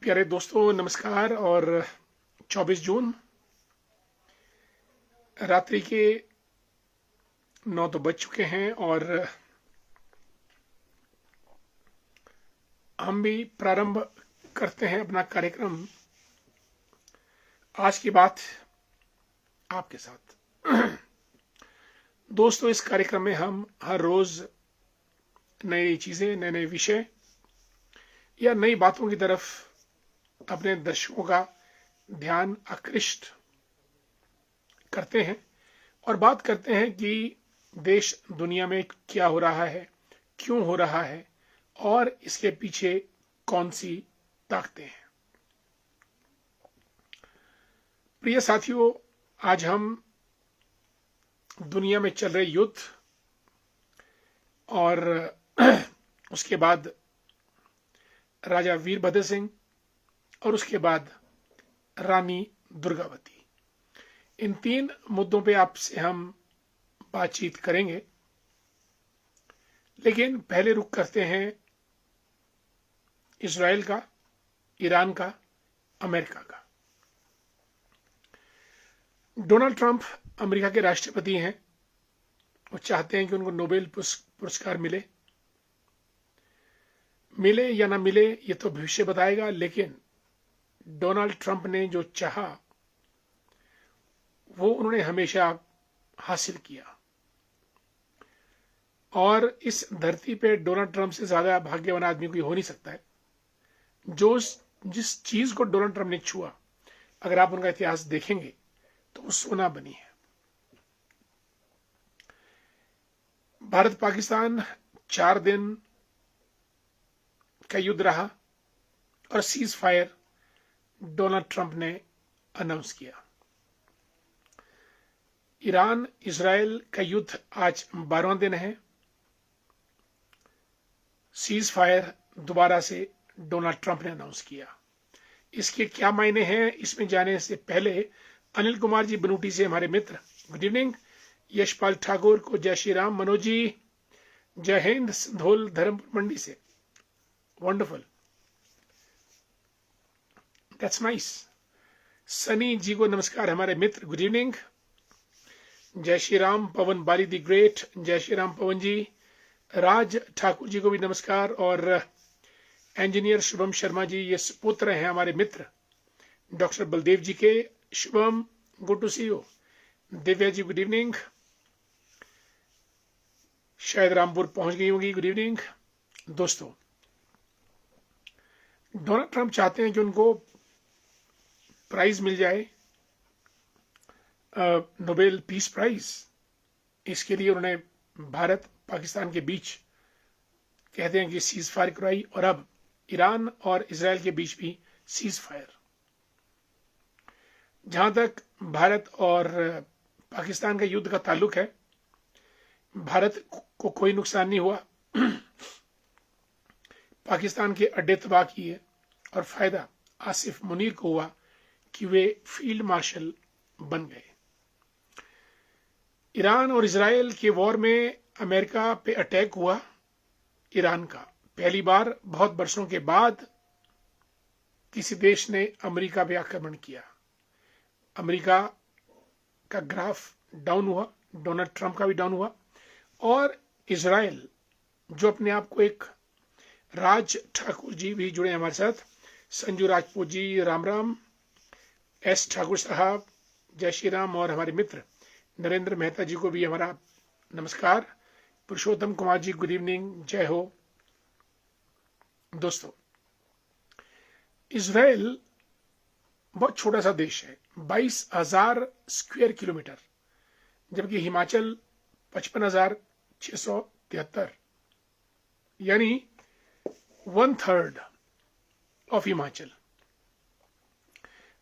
प्यारे दोस्तों नमस्कार। और 24 जून रात्रि के 9 तो बज चुके हैं और हम भी प्रारंभ करते हैं अपना कार्यक्रम आज की बात आपके साथ। दोस्तों, इस कार्यक्रम में हम हर रोज नई नई चीजें, नए नए विषय या नई बातों की तरफ अपने दर्शकों का ध्यान आकृष्ट करते हैं और बात करते हैं कि देश दुनिया में क्या हो रहा है, क्यों हो रहा है और इसके पीछे कौन सी ताकतें हैं। प्रिय साथियों, आज हम दुनिया में चल रहे युद्ध और उसके बाद राजा वीरभद्र सिंह और उसके बाद रानी दुर्गावती, इन 3 मुद्दों पे आपसे हम बातचीत करेंगे। लेकिन पहले रुख करते हैं इजराइल का, ईरान का, अमेरिका का। डोनाल्ड ट्रंप अमेरिका के राष्ट्रपति हैं। वो चाहते हैं कि उनको नोबेल पुरस्कार मिले या ना मिले, ये तो भविष्य बताएगा। लेकिन डोनाल्ड ट्रंप ने जो चाहा वो उन्होंने हमेशा हासिल किया और इस धरती पे डोनाल्ड ट्रंप से ज्यादा भाग्यवान आदमी कोई हो नहीं सकता है। जिस चीज को डोनाल्ड ट्रंप ने छुआ, अगर आप उनका इतिहास देखेंगे तो वो सोना बनी है। भारत पाकिस्तान 4 दिन का युद्ध रहा और सीज फायर डोनाल्ड ट्रंप ने अनाउंस किया। ईरान इजराइल का युद्ध आज 12वां दिन है। सीज फायर दोबारा से डोनाल्ड ट्रंप ने अनाउंस किया। इसके क्या मायने हैं, इसमें जाने से पहले अनिल कुमार जी बनूटी से हमारे मित्र, गुड इवनिंग। यशपाल ठाकुर को जय श्री राम। मनोज जी जय हिंद। संधोल धर्मपुर मंडी से, वंडरफुल, दैट्स नाइस। सनी जी को नमस्कार हमारे मित्र, गुड इवनिंग। जय श्री राम। पवन बाली दी ग्रेट, जय श्री राम पवन जी। राज ठाकुर जी को भी नमस्कार। और इंजीनियर शुभम शर्मा जी, ये पुत्र हैं हमारे मित्र डॉक्टर बलदेव जी के। Shubham, good to see you. Divya ji good evening. शायद रामपुर पहुंच गई होगी, गुड इवनिंग। दोस्तों, डोनाल्ड ट्रंप चाहते हैं कि उनको प्राइज मिल जाए, नोबेल पीस प्राइज। इसके लिए उन्होंने भारत पाकिस्तान के बीच कहते हैं कि सीज फायर करवाई और अब ईरान और इजराइल के बीच भी सीज फायर। जहां तक भारत और पाकिस्तान का युद्ध का ताल्लुक है, भारत को कोई नुकसान नहीं हुआ। पाकिस्तान के अड्डे तबाह किए और फायदा आसिफ मुनीर को हुआ कि वे फील्ड मार्शल बन गए। ईरान और इजराइल के वॉर में अमेरिका पे अटैक हुआ ईरान का। पहली बार बहुत वर्षों के बाद किसी देश ने अमेरिका पे आक्रमण किया। अमेरिका का ग्राफ डाउन हुआ, डोनाल्ड ट्रंप का भी डाउन हुआ। और इजराइल, जो अपने आप को एक, राज ठाकुर जी भी जुड़े हमारे साथ, संजू राजपूत जी राम राम, एस ठाकुर साहब जय श्री राम, और हमारे मित्र नरेंद्र मेहता जी को भी हमारा नमस्कार। पुरुषोत्तम कुमार जी गुड इवनिंग, जय हो। दोस्तों, इजराइल बहुत छोटा सा देश है, 22,000 स्क्वायर किलोमीटर, जबकि हिमाचल 55,673, यानी 1/3 ऑफ हिमाचल।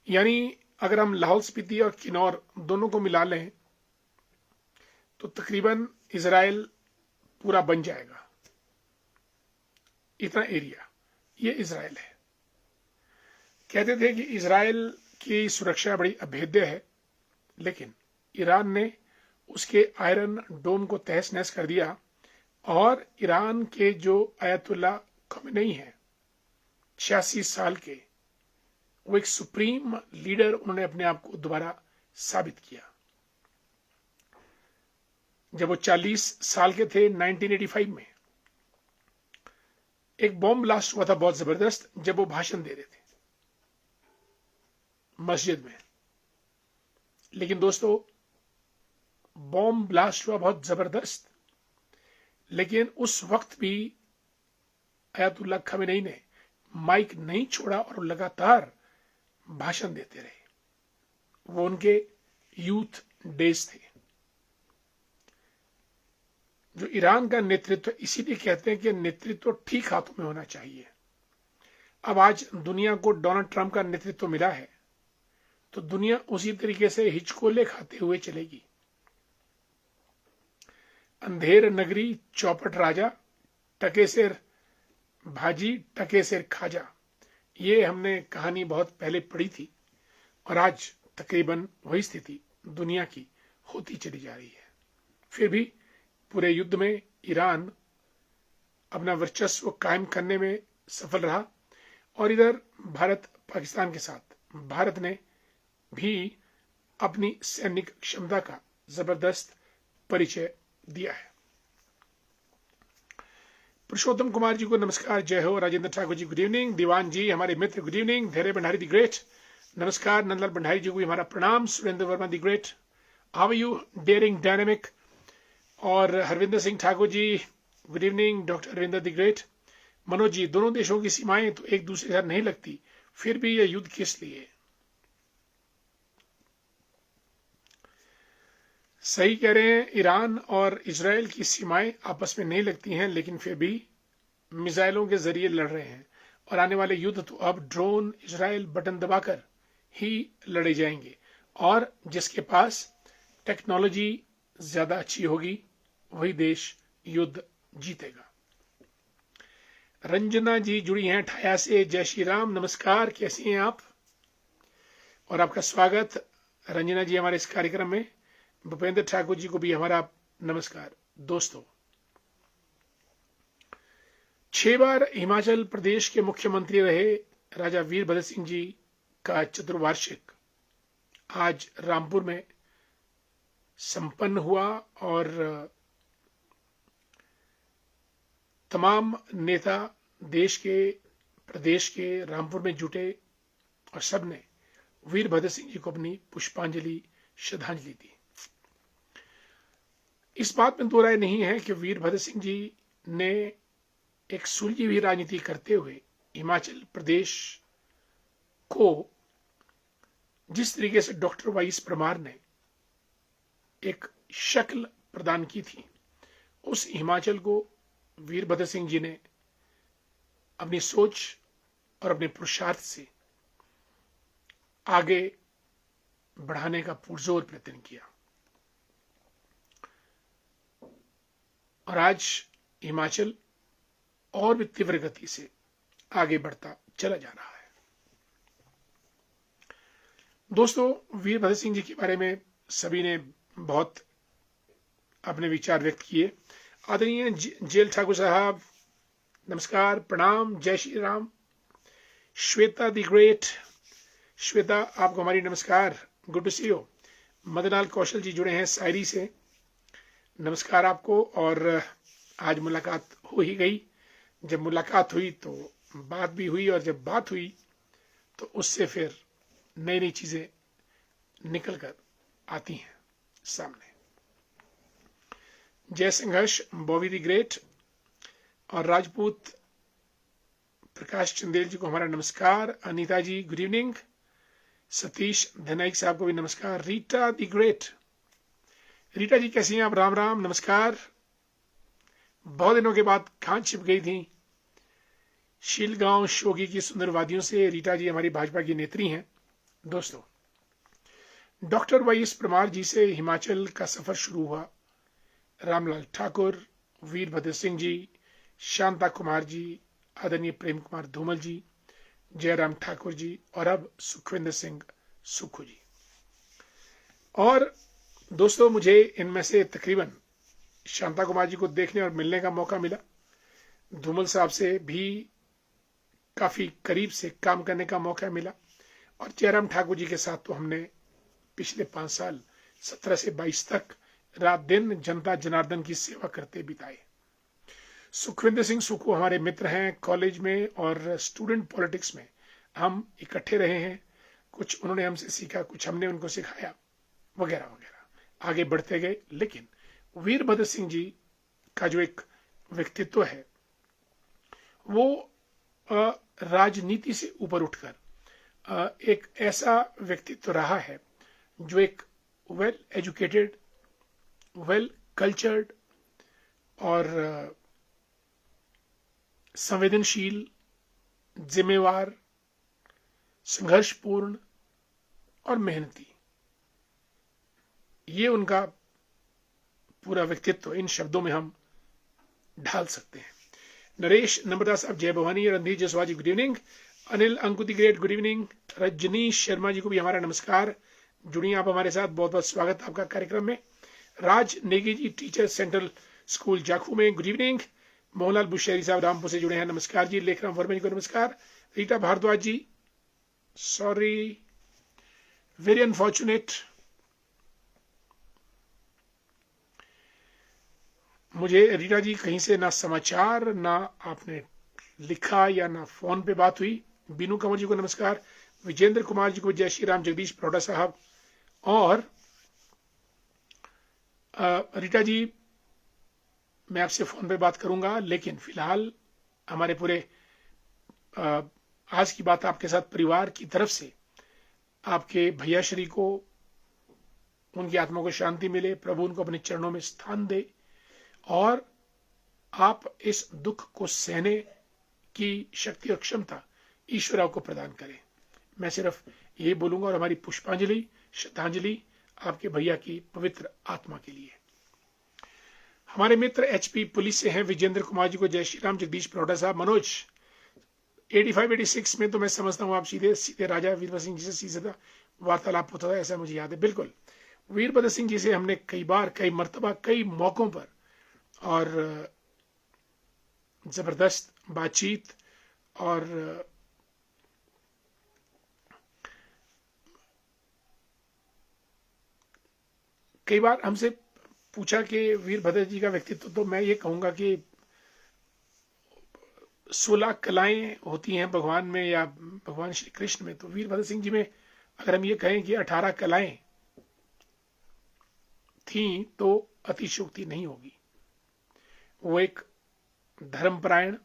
यानी अगर हम लाहौल स्पीति और किन्नौर दोनों को मिला लें तो तकरीबन इजराइल पूरा बन जाएगा, इतना एरिया ये इजराइल है। कहते थे कि इजराइल की सुरक्षा बड़ी अभेद्य है, लेकिन ईरान ने उसके आयरन डोम को तहस नहस कर दिया और ईरान के जो आयतुल्ला खमेनी हैं 86 साल के, वो एक सुप्रीम लीडर उन्होंने अपने आप को दोबारा साबित किया। जब वो 40 साल के थे 1985 में एक बॉम्ब ब्लास्ट हुआ था बहुत जबरदस्त, जब वो भाषण दे रहे थे मस्जिद में। लेकिन दोस्तों, बॉम्ब ब्लास्ट हुआ बहुत जबरदस्त, लेकिन उस वक्त भी अयातुल्लाह खमेनी ने माइक नहीं छोड़ा और लगातार भाषण देते रहे। वो उनके यूथ डेज थे। जो ईरान का नेतृत्व, इसीलिए कहते हैं कि नेतृत्व ठीक हाथों में होना चाहिए। अब आज दुनिया को डोनाल्ड ट्रंप का नेतृत्व मिला है, तो दुनिया उसी तरीके से हिचकोले खाते हुए चलेगी। अंधेर नगरी चौपट राजा, टके सिर भाजी टके सिर खाजा, ये हमने कहानी बहुत पहले पढ़ी थी और आज तकरीबन वही स्थिति दुनिया की होती चली जा रही है। फिर भी पूरे युद्ध में ईरान अपना वर्चस्व कायम करने में सफल रहा और इधर भारत पाकिस्तान के साथ भारत ने भी अपनी सैनिक क्षमता का जबरदस्त परिचय दिया है। पुरुषोत्तम कुमार जी को नमस्कार, जय हो। Rajendra Thakur ji good evening. दीवान जी हमारे मित्र गुड इवनिंग। धैर्य भंडारी दी ग्रेट नमस्कार। नंदलाल भंडारी जी को भी हमारा प्रणाम। Surendra Verma the great how you daring dynamic. और Harvinder Singh Thakur ji good evening. Doctor Harvinder the great. Manoj ji, दोनों देशों की सीमाएं तो एक दूसरे के साथ नहीं लगती, फिर भी यह युद्ध किस लिए। सही कह रहे हैं, ईरान और इजराइल की सीमाएं आपस में नहीं लगती हैं, लेकिन फिर भी मिसाइलों के जरिए लड़ रहे हैं। और आने वाले युद्ध तो अब ड्रोन इजराइल बटन दबाकर ही लड़े जाएंगे, और जिसके पास टेक्नोलॉजी ज्यादा अच्छी होगी वही देश युद्ध जीतेगा। रंजना जी जुड़ी हैं ठाया से। जय श्री राम, नमस्कार, कैसी हैं आप। और आपका स्वागत रंजना जी हमारे इस कार्यक्रम में। भूपेंद्र ठाकुर जी को भी हमारा नमस्कार। दोस्तों, 6 बार हिमाचल प्रदेश के मुख्यमंत्री रहे राजा वीरभद्र सिंह जी का चतुर्वार्षिक आज रामपुर में संपन्न हुआ और तमाम नेता देश के प्रदेश के रामपुर में जुटे और सबने वीरभद्र सिंह जी को अपनी पुष्पांजलि श्रद्धांजलि दी। इस बात में दो राय नहीं है कि वीरभद्र सिंह जी ने एक सुलझी हुई राजनीति करते हुए हिमाचल प्रदेश को जिस तरीके से डॉक्टर वाईएस परमार ने एक शक्ल प्रदान की थी, उस हिमाचल को वीरभद्र सिंह जी ने अपनी सोच और अपने पुरुषार्थ से आगे बढ़ाने का पुरजोर प्रयत्न किया। और आज हिमाचल और भी तीव्र गति से आगे बढ़ता चला जा रहा है। दोस्तों, वीरभद्र सिंह जी के बारे में सभी ने बहुत अपने विचार व्यक्त किए। आदरणीय जेल ठाकुर साहब नमस्कार, प्रणाम, जय श्री राम। श्वेता दी ग्रेट, श्वेता आपको हमारी नमस्कार, good to see you. Madanlal Kaushal ji जुड़े हैं शायरी से, नमस्कार आपको। और आज मुलाकात हो ही गई। जब मुलाकात हुई तो बात भी हुई, और जब बात हुई तो उससे फिर नई नई चीजें निकल कर आती हैं सामने। जय संघर्ष, बॉबी दी ग्रेट। और राजपूत प्रकाश चंदेल जी को हमारा नमस्कार। अनीता जी गुड इवनिंग। सतीश धनाइक साहब को भी नमस्कार। रीटा दी ग्रेट, रीटा जी कैसी हैं आप। राम राम, नमस्कार। बहुत दिनों के बाद कहां छिप गई थी। शीलगांव शोगी की सुंदर वादियों से रीटा जी हमारी भाजपा की नेत्री हैं। दोस्तों, डॉक्टर वाईएस परमार जी से हिमाचल का सफर शुरू हुआ। रामलाल ठाकुर, वीरभद्र सिंह जी, शांता कुमार जी, आदरणीय प्रेम कुमार धूमल जी, जयराम ठाकुर जी, और अब सुखविंदर सिंह सुक्खू जी। और दोस्तों, मुझे इनमें से तकरीबन शांता कुमार जी को देखने और मिलने का मौका मिला। धूमल साहब से भी काफी करीब से काम करने का मौका मिला। और जयराम ठाकुर जी के साथ तो हमने पिछले 5 साल 17 से 22 तक रात दिन जनता जनार्दन की सेवा करते बिताए। सुखविंदर सिंह सुक्खू हमारे मित्र हैं, कॉलेज में और स्टूडेंट पॉलिटिक्स में हम इकट्ठे रहे हैं। कुछ उन्होंने हमसे सीखा, कुछ हमने उनको सिखाया, वगैरह वगैरह, आगे बढ़ते गए। लेकिन वीरभद्र सिंह जी का जो एक व्यक्तित्व है वो राजनीति से ऊपर उठकर एक ऐसा व्यक्तित्व रहा है जो एक वेल एजुकेटेड, वेल कल्चर्ड और संवेदनशील, जिम्मेवार, संघर्षपूर्ण और मेहनती, ये उनका पूरा व्यक्तित्व इन शब्दों में हम ढाल सकते हैं। नरेश नम्रता साहब, जय Bhavani, Randhir Jaswa ji good evening, Anil Ankuti great good evening, Rajneesh Sharma ji को भी हमारा नमस्कार, जुड़िए आप हमारे साथ, बहुत बहुत स्वागत आपका कार्यक्रम में। राज Negi ji, teacher central school Jakhu में, गुड इवनिंग। मोहनलाल बुशेरी साहब रामपुर से जुड़े हैं, नमस्कार जी। लेखराम वर्मा जी को नमस्कार। रीटा भारद्वाज जी, सॉरी, वेरी अनफॉर्चुनेट, मुझे रीटा जी कहीं से ना समाचार, ना आपने लिखा या ना फोन पे बात हुई। बीनू कंवर जी को नमस्कार। विजेंद्र कुमार जी को जय श्री राम, जगदीश प्रोडा साहब। और रीटा जी, मैं आपसे फोन पे बात करूंगा, लेकिन फिलहाल हमारे पूरे आज की बात आपके साथ परिवार की तरफ से आपके भैया श्री को, उनकी आत्मा को शांति मिले, प्रभु उनको अपने चरणों में स्थान दे और आप इस दुख को सहने की शक्ति और क्षमता ईश्वर आपको प्रदान करे। मैं सिर्फ ये बोलूंगा, और हमारी पुष्पांजलि, श्रद्धांजलि आपके भैया की पवित्र आत्मा के लिए। हमारे मित्र एचपी पुलिस से हैं, विजेंद्र कुमार जी को जय श्री राम, जगदीश प्रोडा साहब। मनोज 85-86 में तो मैं समझता हूँ आप सीधे सीधे राजा वीरभद्र सिंह जी से सीधा वार्तालाप होता था, ऐसा मुझे याद है। बिल्कुल, वीरभद्र सिंह जी से हमने कई बार, कई मर्तबा, कई मौकों पर और जबरदस्त बातचीत और कई बार हमसे पूछा कि वीरभद्र जी का व्यक्तित्व, तो मैं ये कहूंगा कि 16 कलाएं होती हैं भगवान में या भगवान श्री कृष्ण में, तो वीरभद्र सिंह जी में अगर हम ये कहें कि 18 कलाएं थी तो अतिशयोक्ति नहीं होगी। वो एक धर्मपरायण,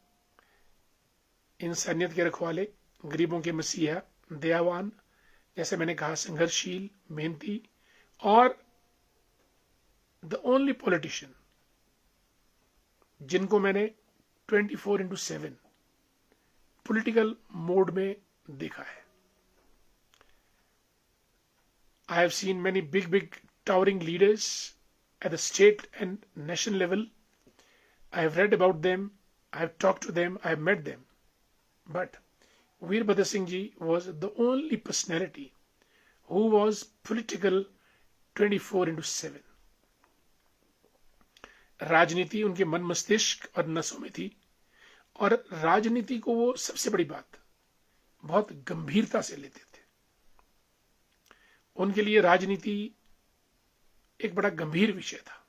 इंसानियत के रखवाले, गरीबों के मसीहा, दयावान, जैसे मैंने कहा, संघर्षशील, मेहनती और द ओनली पॉलिटिशियन जिनको मैंने 24/7 पॉलिटिकल मोड में देखा है। I have seen many big towering leaders at the state and national level. I have read about them, I have talked to them, I have met them. But Veerbhadra Singh Ji was the only personality who was political 24/7. राजनीति उनके मन मस्तिष्क और नसों में थी, और राजनीति को वो, सबसे बड़ी बात, बहुत गंभीरता से लेते थे। उनके लिए राजनीति एक बड़ा गंभीर विषय था।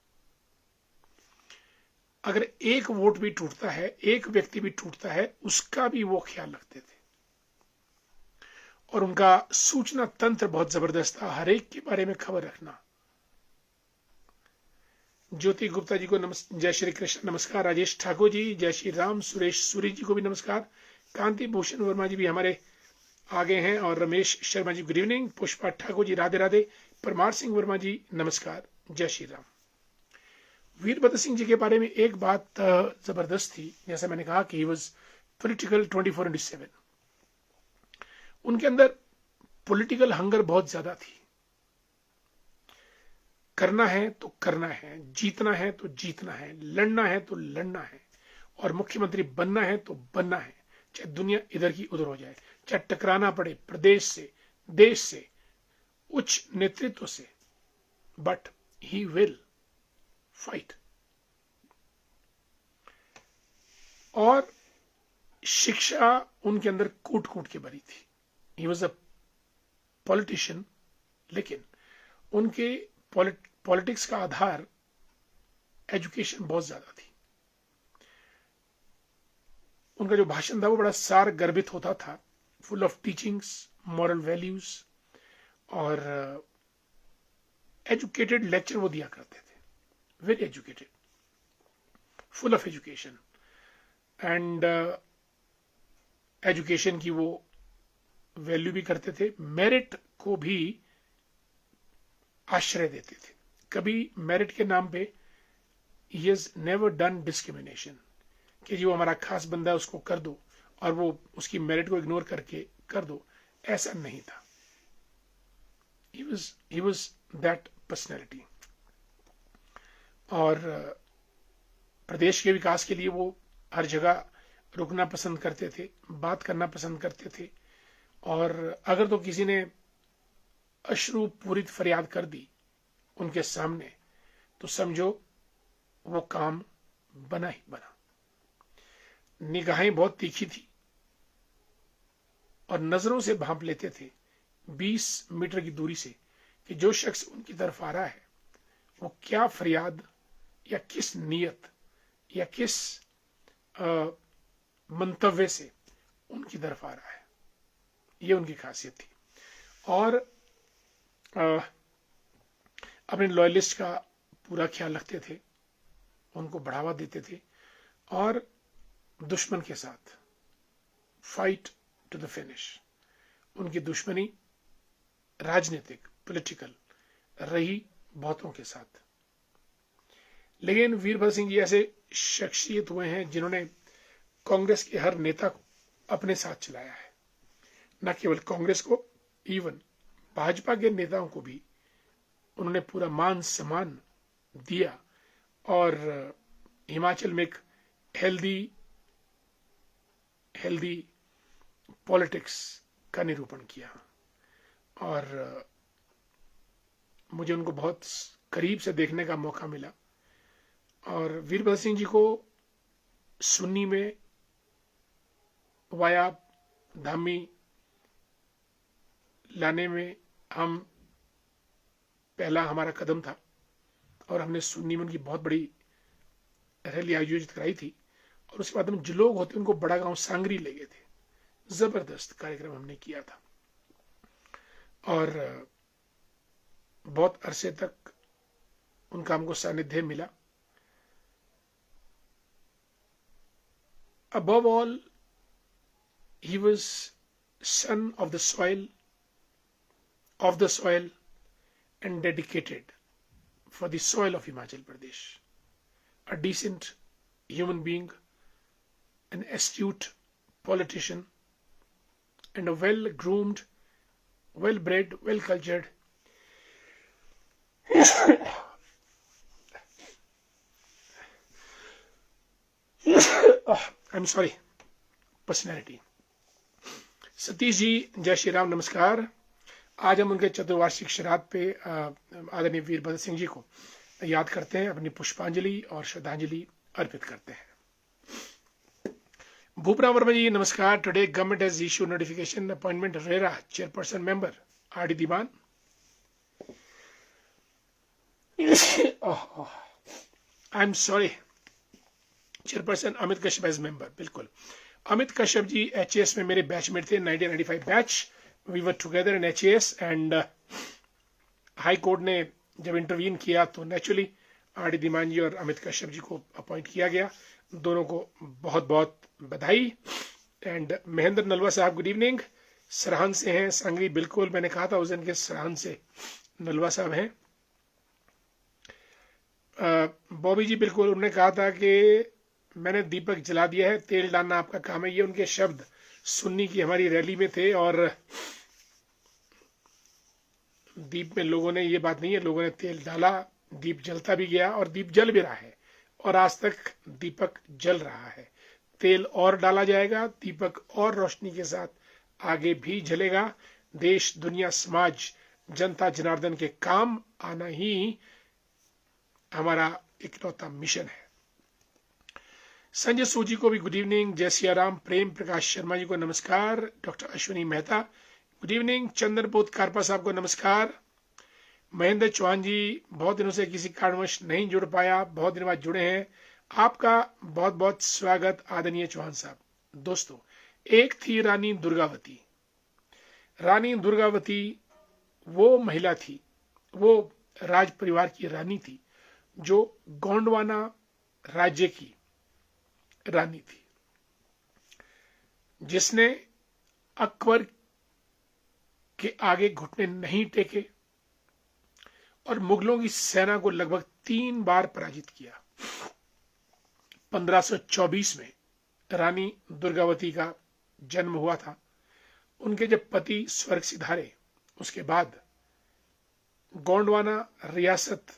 अगर एक वोट भी टूटता है, एक व्यक्ति भी टूटता है, उसका भी वो ख्याल रखते थे। और उनका सूचना तंत्र बहुत जबरदस्त था, हर एक के बारे में खबर रखना। ज्योति गुप्ता जी को जय श्री कृष्ण, नमस्कार। राजेश ठाकुर जी, जय श्री राम। सुरेश सूरी जी को भी नमस्कार। कांति भूषण वर्मा जी भी हमारे आगे हैं, और रमेश शर्मा जी गुड इवनिंग। पुष्पा ठाकुर जी राधे राधे। परमार सिंह वर्मा जी नमस्कार, जय श्री राम। वीरभद्र सिंह जी के बारे में एक बात जबरदस्त थी, जैसे मैंने कहा कि ही वॉज पॉलिटिकल 24/7। उनके अंदर पॉलिटिकल हंगर बहुत ज्यादा थी। करना है तो करना है, जीतना है तो जीतना है, लड़ना है तो लड़ना है, और मुख्यमंत्री बनना है तो बनना है, चाहे दुनिया इधर की उधर हो जाए, चाहे टकराना पड़े प्रदेश से, देश से, उच्च नेतृत्व से, बट ही विल फाइट। और शिक्षा उनके अंदर कूट कूट के भरी थी। ही वॉज अ पॉलिटिशियन, लेकिन उनके पॉलिटिक्स का आधार एजुकेशन बहुत ज्यादा थी। उनका जो भाषण था वो बड़ा सार गर्भित होता था, full of teachings, moral values, और एजुकेटेड लेक्चर वो दिया करते थे, very educated, full of education, and education की वो वैल्यू भी करते थे, मेरिट को भी आश्रय देते थे। कभी मेरिट के नाम पे he has never done discrimination, कि जो हमारा खास बंदा है उसको कर दो और वो उसकी मेरिट को इग्नोर करके कर दो, ऐसा नहीं था। he was that personality। और प्रदेश के विकास के लिए वो हर जगह रुकना पसंद करते थे, बात करना पसंद करते थे, और अगर तो किसी ने अश्रुपूरित फरियाद कर दी उनके सामने तो समझो वो काम बना ही बना। निगाहें बहुत तीखी थी और नजरों से भांप लेते थे 20 मीटर की दूरी से कि जो शख्स उनकी तरफ आ रहा है वो क्या फरियाद या किस नियत या किस मंतव्य से उनकी तरफ आ रहा है। ये उनकी खासियत थी। और अपने लॉयलिस्ट का पूरा ख्याल रखते थे, उनको बढ़ावा देते थे, और दुश्मन के साथ फाइट टू द फिनिश। उनकी दुश्मनी राजनीतिक, पॉलिटिकल रही बहुतों के साथ। लेकिन वीरभद्र सिंह जी ऐसे शख्सियत हुए हैं जिन्होंने कांग्रेस के हर नेता को अपने साथ चलाया है। न केवल कांग्रेस को, इवन भाजपा के नेताओं को भी उन्होंने पूरा मान सम्मान दिया, और हिमाचल में एक हेल्दी पॉलिटिक्स का निरूपण किया। और मुझे उनको बहुत करीब से देखने का मौका मिला, और वीरभद्र सिंह जी को सुन्नी में वाया धामी लाने में हम पहला हमारा कदम था, और हमने सुन्नी में उनकी बहुत बड़ी रैली आयोजित कराई थी, और उसके बाद हम जो लोग होते उनको बड़ा गांव सांगरी ले गए थे। जबरदस्त कार्यक्रम हमने किया था, और बहुत अरसे तक उनका हमको सानिध्य मिला। Above all, he was son of the soil, and dedicated for the soil of Himachal Pradesh. A decent human being, an astute politician, and a well-groomed, well-bred, well-cultured I'm sorry, personality. Satish ji, जय श्री राम, नमस्कार। आज हम उनके चतुर्वार्षिक श्राद्ध पे आदरणीय वीरभद्र सिंह जी को याद करते हैं, अपनी पुष्पांजलि और श्रद्धांजलि अर्पित करते हैं। भूपरा वर्मा जी, नमस्कार। Today government has issued notification appointment RERA chairperson member R D Diwan. I am sorry, chairperson Amit Kashyap as member. बिल्कुल, अमित कश्यप जी एचएएस में मेरे बैचमेट थे, 1995 batch. We were together in HAS, and high court ने जब इंटरवीन किया तो naturally R D Diwan ji और अमित कश्यप जी को अपॉइंट किया गया। दोनों को बहुत बहुत बधाई। एंड महेंद्र नलवा साहब, गुड इवनिंग। सरहन से हैं, सांगरी। बिल्कुल, मैंने कहा था उस दिन के सरहन से नलवा साहब हैं। बॉबी जी, बिल्कुल, उन्होंने कहा था कि मैंने दीपक जला दिया है, तेल डालना आपका काम है। ये उनके शब्द सुन्नी की हमारी रैली में थे, और दीप में लोगों ने, ये बात नहीं है, लोगों ने तेल डाला, दीप जलता भी गया और दीप जल भी रहा है, और आज तक दीपक जल रहा है। तेल और डाला जाएगा, दीपक और रोशनी के साथ आगे भी जलेगा। देश, दुनिया, समाज, जनता जनार्दन के काम आना ही हमारा इकलौता मिशन है। संजय सूजी को भी गुड इवनिंग, जय सिया राम। प्रेम प्रकाश शर्मा जी को नमस्कार। Doctor Ashwini Mehta, good evening Chandraput Karpa साहब को नमस्कार। महेंद्र चौहान जी, बहुत दिनों से किसी कारणवश नहीं जुड़ पाया, बहुत दिनों बाद जुड़े हैं, आपका बहुत बहुत स्वागत आदरणीय चौहान साहब। दोस्तों, एक थी रानी दुर्गावती। रानी दुर्गावती वो महिला थी, वो राज परिवार की रानी थी जो गोंडवाना राज्य की रानी थी, जिसने अकबर के आगे घुटने नहीं टेके और मुगलों की सेना को लगभग 3 बार पराजित किया। 1524 में रानी दुर्गावती का जन्म हुआ था। उनके जब पति स्वर्ग सिधारे, उसके बाद गोंडवाना रियासत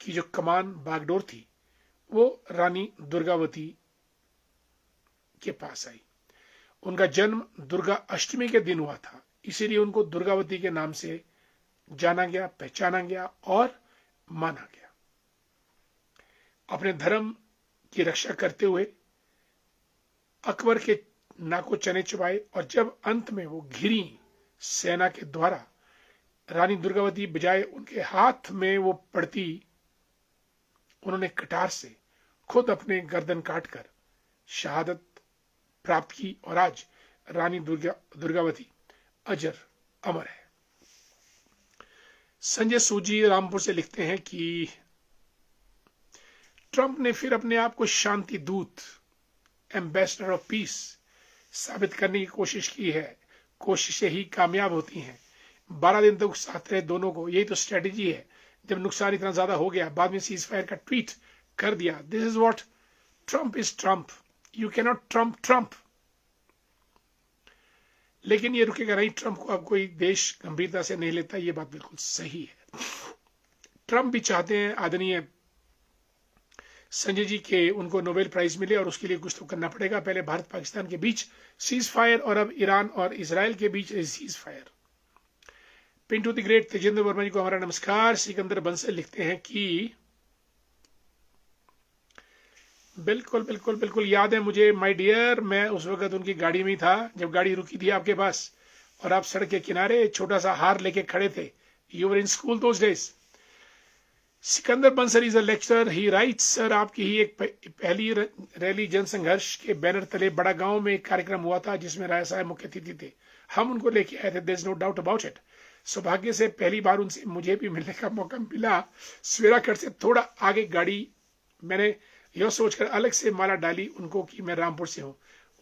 की जो कमान बागडोर थी वो रानी दुर्गावती के पास आई। उनका जन्म दुर्गा अष्टमी के दिन हुआ था, इसीलिए उनको दुर्गावती के नाम से जाना गया, पहचाना गया और माना गया। अपने धर्म की रक्षा करते हुए अकबर के नाको चने चुबाए और जब अंत में वो घिरी सेना के द्वारा, रानी दुर्गावती बजाय उनके हाथ में वो पड़ती, उन्होंने कटार से खुद अपने गर्दन काटकर शहादत प्राप्त की और आज रानी दुर्गावती अजर अमर है। संजय सूजी रामपुर से लिखते हैं कि ट्रंप ने फिर अपने आप को शांति दूत, एम्बेसडर ऑफ पीस साबित करने की कोशिश की है। कोशिशें ही कामयाब होती हैं। 12 दिन तक साथ रहे दोनों को, यही तो स्ट्रेटेजी है। जब नुकसान इतना ज्यादा हो गया, बाद में सीज फायर का ट्वीट कर दिया। This is what Trump is Trump, you can not Trump Trump. लेकिन ये रुकेगा नहीं, ट्रंप को अब कोई देश गंभीरता से नहीं लेता, ये बात बिल्कुल सही है। ट्रंप भी चाहते हैं आदरणीय संजय जी के उनको नोबेल प्राइज मिले और उसके लिए कुछ तो करना पड़ेगा। पहले भारत पाकिस्तान के बीच सीज फायर और अब ईरान और इजराइल के बीच ceasefire. Pintu the great Tejendra Verma ji को हमारा नमस्कार। सिकंदर बंसल लिखते हैं कि बिल्कुल बिल्कुल बिल्कुल याद है मुझे माय डियर, मैं उस वक्त उनकी गाड़ी में था जब गाड़ी रुकी थी आपके पास और आप सड़क के किनारे छोटा सा हार लेके खड़े थे। You were in school those days. Sikandar Bansal is a lecturer, he rights, sir आपकी ही एक पहली रैली जनसंघर्ष के बैनर तले बड़ा गांव में एक कार्यक्रम हुआ था जिसमें राय साहब मुख्य अतिथि थे। हम उनको लेके आए थे, there is no doubt about it. सौभाग्य से पहली बार उनसे मुझे भी मिलने का मौका मिला। सवेरागढ़ से थोड़ा आगे गाड़ी, मैंने यह सोचकर अलग से माला डाली उनको कि मैं रामपुर से हूं।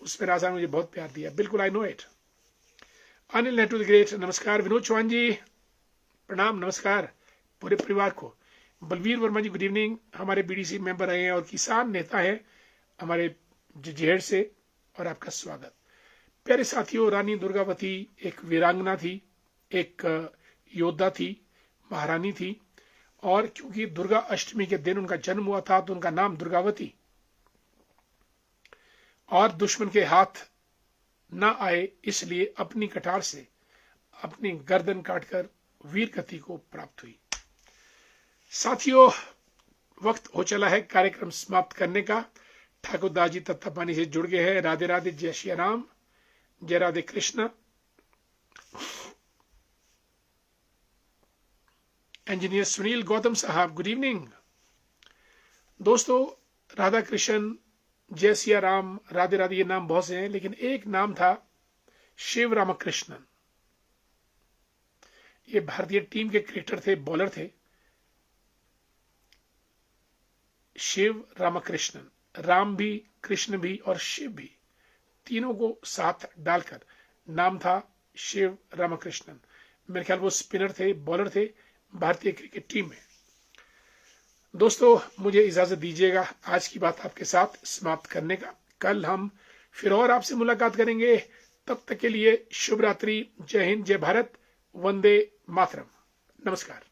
उसमें राजा ने मुझे बहुत प्यार दिया। बिल्कुल, I know it. Anil Nehru the great नमस्कार। विनोद चौहान जी प्रणाम, नमस्कार पूरे परिवार को। बलवीर वर्मा जी गुड इवनिंग, हमारे बीडीसी मेंबर रहे हैं और किसान नेता हैं हमारे जजेहर से, और आपका स्वागत। प्यारे साथियों, रानी दुर्गावती एक वीरांगना थी, एक योद्धा थी, महारानी थी, और क्योंकि दुर्गा अष्टमी के दिन उनका जन्म हुआ था तो उनका नाम दुर्गावती, और दुश्मन के हाथ न आए इसलिए अपनी कटार से अपनी गर्दन काटकर वीर गति को प्राप्त हुई। साथियों, वक्त हो चला है कार्यक्रम समाप्त करने का। ठाकुर दास जी तत्तापानी से जुड़ गए हैं। राधे राधे, जय श्री राम, जय राधे कृष्ण। इंजीनियर सुनील गौतम साहब गुड इवनिंग। दोस्तों, राधा कृष्ण, जय सिया राम, राधे राधे, ये नाम बहुत से हैं, लेकिन एक नाम था शिव रामकृष्णन। ये भारतीय टीम के क्रिकेटर थे, बॉलर थे। शिव रामकृष्णन, राम भी, कृष्ण भी और शिव भी, तीनों को साथ डालकर नाम था शिव रामकृष्णन। मेरे ख्याल वो स्पिनर थे, बॉलर थे भारतीय क्रिकेट टीम में। दोस्तों, मुझे इजाजत दीजिएगा आज की बात आपके साथ समाप्त करने का। कल हम फिर और आपसे मुलाकात करेंगे। तब तक के लिए शुभ रात्रि, जय हिंद, जय भारत, वंदे मातरम, नमस्कार।